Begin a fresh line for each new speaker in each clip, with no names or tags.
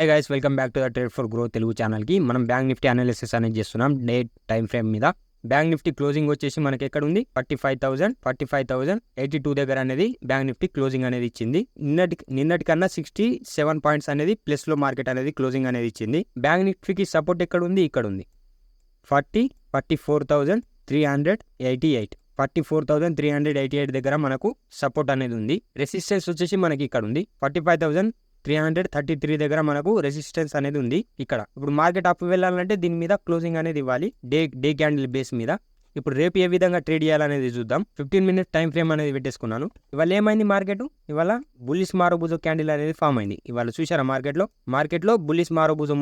Hey guys, welcome back to the trade for growth Telugu ఛానల్కి. మనం bank Nifty analysis అనేది చేస్తున్నాం డే టైం ఫ్రేమ్ మీద. బ్యాంక్ నిఫ్టీ క్లోజింగ్ వచ్చేసి మనకి ఎక్కడ ఉంది, 45,82 దగ్గర అనేది బ్యాంక్ నిఫ్టీ క్లోజింగ్ అనేది ఇచ్చింది. నిన్నటికన్నా 67 పాయింట్స్ అనేది ప్లస్లో మార్కెట్ అనేది క్లోజింగ్ అనేది ఇచ్చింది. బ్యాంక్ నిఫ్టీకి సపోర్ట్ ఎక్కడ ఉంది, ఇక్కడ ఉంది 44,388 44,388 దగ్గర మనకు సపోర్ట్ అనేది ఉంది. రెసిస్టెన్స్ వచ్చేసి మనకి ఇక్కడ ఉంది 45,333 దగ్గర మనకు రెసిస్టెన్స్ అనేది ఉంది. ఇక్కడ ఇప్పుడు మార్కెట్ అప్ వెళ్ళాలంటే దీని మీద క్లోజింగ్ అనేది ఇవ్వాలి డే క్యాండిల్ బేస్ మీద. ఇప్పుడు రేపు ఏ విధంగా ట్రేడ్ చేయాలనేది చూద్దాం. 15 మినిట్స్ టైం ఫ్రేమ్ అనేది పెట్టేసుకున్నాను. ఇవాళ ఏమైంది, మార్కెట్ ఇవాళ బుల్లిష్ మారోబుజో క్యాండిల్ అనేది ఫామ్ అయింది. ఇవాళ చూసారా మార్కెట్లో బుల్లిష్ మారోబుజో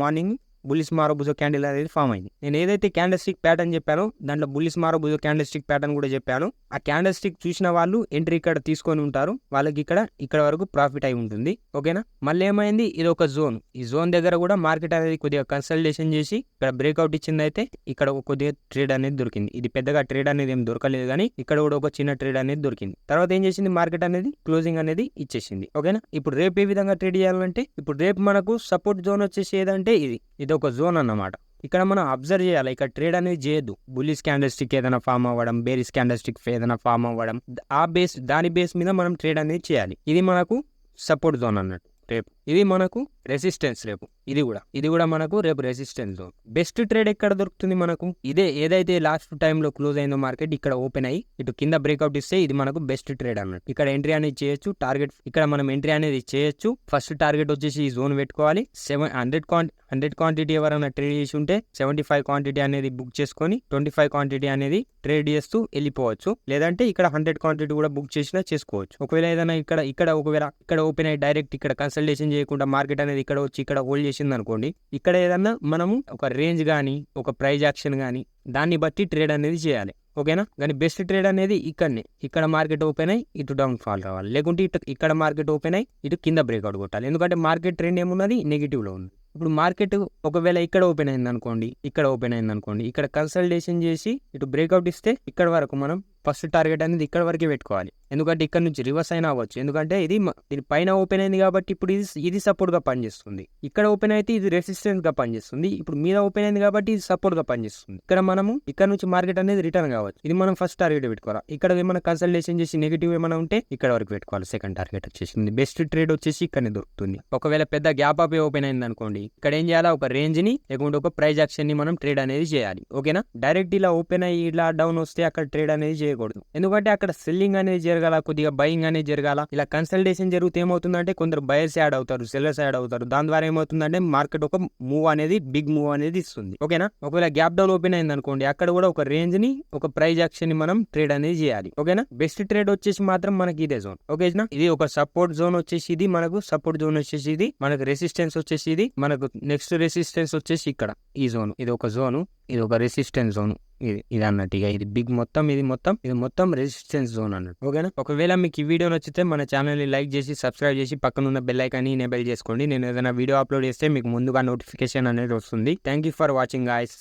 బుల్లిష్ మారోబుజో క్యాండిల్ అనేది ఫామ్ అయింది. నేను ఏదైతే క్యాండిల్ స్టిక్ ప్యాటర్న్ చెప్పానో దాంట్లో బుల్లిష్ మారోబుజో క్యాండిల్ స్టిక్ ప్యాటర్న్ కూడా చెప్పాను. ఆ క్యాండిల్ స్టిక్ చూసిన వాళ్ళు ఎంట్రీ ఇక్కడ తీసుకొని ఉంటారు, వాళ్ళకి ఇక్కడ వరకు ప్రాఫిట్ అయి ఉంటుంది. ఓకేనా. మళ్ళీ ఏమైంది, ఇది ఒక జోన్. ఈ జోన్ దగ్గర కూడా మార్కెట్ అనేది కొద్దిగా కన్సల్టేషన్ చేసి ఇక్కడ బ్రేక్అవుట్ ఇచ్చింది. అయితే ఇక్కడ కొద్దిగా ట్రేడ్ అనేది దొరికింది. ఇది పెద్దగా ట్రేడ్ అనేది ఏం దొరకలేదు, కానీ ఇక్కడ కూడా ఒక చిన్న ట్రేడ్ అనేది దొరికింది. తర్వాత ఏం చేసింది, మార్కెట్ అనేది క్లోజింగ్ అనేది ఇచ్చేసింది. ఓకేనా. ఇప్పుడు రేపు ఏ విధంగా ట్రేడ్ చేయాలంటే, ఇప్పుడు రేపు మనకు సపోర్ట్ జోన్ వచ్చేసి ఏదంటే ఇది ఒక జోన్ అన్నమాట. ఇక్కడ మనం అబ్జర్వ్ చేయాలి, ఇక్కడ ట్రేడ్ అనేది చేయొద్దు. బుల్లిష్ క్యాండిల్ స్టిక్ ఏదైనా ఫామ్ అవ్వడం, బేరిష్ క్యాండిల్ స్టిక్ ఏదైనా ఫామ్ అవ్వడం, దాని బేస్ మీద మనం ట్రేడ్ అనేది చేయాలి. ఇది మనకు సపోర్ట్ జోన్ అన్నట్టు. రేపు ఇది మనకు రెసిస్టెన్స్, రేపు ఇది కూడా మనకు రేపు రెసిస్టెన్స్ జోన్. బెస్ట్ ట్రేడ్ ఎక్కడ దొరుకుతుంది మనకు, ఏదైతే లాస్ట్ టైంలో క్లోజ్ అయిందో మార్కెట్ ఇక్కడ ఓపెన్ అయ్యి ఇటు కింద బ్రేక్అవుట్ ఇస్తే ఇది మనకు బెస్ట్ ట్రేడ్ అన్నట్టు. ఇక్కడ ఎంట్రీ అనేది చేయొచ్చు. టార్గెట్ ఇక్కడ మనం ఎంట్రీ అనేది చేయొచ్చు. ఫస్ట్ టార్గెట్ వచ్చేసి ఈ జోన్ పెట్టుకోవాలి. 100 క్వాంటిటీ ఎవరైనా ట్రేడ్ చేసి ఉంటే 75 క్వాంటిటీ అనేది బుక్ చేసుకొని 25 క్వాంటిటీ అనేది ట్రేడ్ చేస్తూ వెళ్ళిపోవచ్చు. లేదంటే ఇక్కడ 100 క్వాంటిటీ కూడా బుక్ చేసినా చేసుకోవచ్చు. ఒకవేళ ఏదైనా ఇక్కడ ఓపెన్ అయ్యి డైరెక్ట్ ఇక్కడ కన్సల్టేషన్ చేయకుండా మార్కెట్ అనేది ఇక్కడ వచ్చి ఇక్కడ హోల్డ్ చేసింది అనుకోండి, ఇక్కడ ఏదన్నా మనము ఒక రేంజ్ కానీ ఒక ప్రైజ్ యాక్షన్ కానీ దాన్ని బట్టి ట్రేడ్ అనేది చేయాలి. ఓకేనా. కానీ బెస్ట్ ట్రేడ్ అనేది ఇక్కడ మార్కెట్ ఓపెన్ అయ్యి ఇటు డౌన్ ఫాల్ రావాలి, లేకుంటే ఇక్కడ మార్కెట్ ఓపెన్ అయ్యి ఇటు కింద బ్రేక్అవుట్ కొట్టాలి. ఎందుకంటే మార్కెట్ ట్రెండ్ ఏమున్నది, నెగిటివ్లో ఉంది. ఇప్పుడు మార్కెట్ ఒకవేళ ఇక్కడ ఓపెన్ అయింది అనుకోండి, ఇక్కడ కన్సల్టేషన్ చేసి ఇటు బ్రేక్అవుట్ ఇస్తే ఇక్కడ వరకు మనం ఫస్ట్ టార్గెట్ అనేది ఇక్కడ వరకే పెట్టుకోవాలి. ఎందుకంటే ఇక్కడ నుంచి రివర్స్ అయినా అవ్వచ్చు. ఎందుకంటే దీని పైన ఓపెన్ అయింది కాబట్టి ఇప్పుడు ఇది సపోర్ట్ గా పనిచేస్తుంది. ఇక్కడ ఓపెన్ అయితే ఇది రెసిస్టెన్స్ గా పనిచేస్తుంది. ఇప్పుడు మీద ఓపెన్ అయింది కాబట్టి ఇది సపోర్ట్ గా పనిచేస్తుంది. ఇక్కడ నుంచి మార్కెట్ అనేది రిటర్న్ కావచ్చు. ఇది మనం ఫస్ట్ టార్గెట్ పెట్టుకోవాలి. ఇక్కడ ఏమైనా కన్సల్టేషన్ చేసి నెగిటివ్ ఏమైనా ఉంటే ఇక్కడ వరకు పెట్టుకోవాలి. సెకండ్ టార్గెట్ వచ్చేసింది. బెస్ట్ ట్రేడ్ వచ్చేసి ఇక్కడనే దొరుకుతుంది. ఒకవేళ పెద్ద గ్యాప్ అప్ ఓపెన్ అయింది అనుకోండి, ఇక్కడ ఏం చేయాలి, ఒక రేంజ్ ని లేకుంటే ఒక ప్రైజ్ యాక్షన్ ని మనం ట్రేడ్ అనేది చేయాలి. ఓకేనా. డైరెక్ట్ ఇలా ఓపెన్ అయ్యి ఇలా డౌన్ వస్తే అక్కడ ట్రేడ్ అనేది చేయకూడదు. ఎందుకంటే అక్కడ సెల్లింగ్ అనేది జరగాల, కొద్దిగా బయింగ్ అనేది జరగాల. ఇలా కన్సల్టేషన్ జరిగితే ఏమవుతుందంటే కొందరు బయర్స్ యాడ్ అవుతారు, సెల్లర్స్ యాడ్ అవుతారు. దాని ద్వారా ఏమవుతుందంటే మార్కెట్ ఒక బిగ్ మూవ్ అనేది ఇస్తుంది. ఓకేనా. ఒకవేళ గ్యాప్ డౌన్ ఓపెన్ అయింది అనుకోండి, అక్కడ కూడా ఒక రేంజ్ ని ఒక ప్రైజ్ యాక్షన్ ని మనం ట్రేడ్ అనేది చేయాలి. ఓకేనా. బెస్ట్ ట్రేడ్ వచ్చేసి మాత్రం మనకి ఇదే జోన్. ఓకేనా. ఇది ఒక సపోర్ట్ జోన్ వచ్చేసి ఇది మనకు సపోర్ట్ జోన్ వచ్చేసి ఇది మనకు రెసిస్టెన్స్ వచ్చేసి ఇది మనకు నెక్స్ట్ రెసిస్టెన్స్ వచ్చేసి ఇక్కడ ఈ జోన్. ఇది ఒక జోను, ఇది ఒక రెసిస్టెన్స్ జోన్. ఇది అన్నట్టు ఇక ఇది మొత్తం రెసిస్టెన్స్ జోన్ అన్నట్టు. ఓకేనా. ఒకవేళ మీకు ఈ వీడియో నచ్చితే మన ఛానల్ ని లైక్ చేసి సబ్స్క్రైబ్ చేసి పక్కన ఉన్న బెల్ ఐకాన్ ని ఎనేబుల్ చేసుకోండి. నేను ఏదైనా వీడియో అప్లోడ్ చేస్తే మీకు ముందుగా నోటిఫికేషన్ అనేది వస్తుంది. Thank you for watching guys.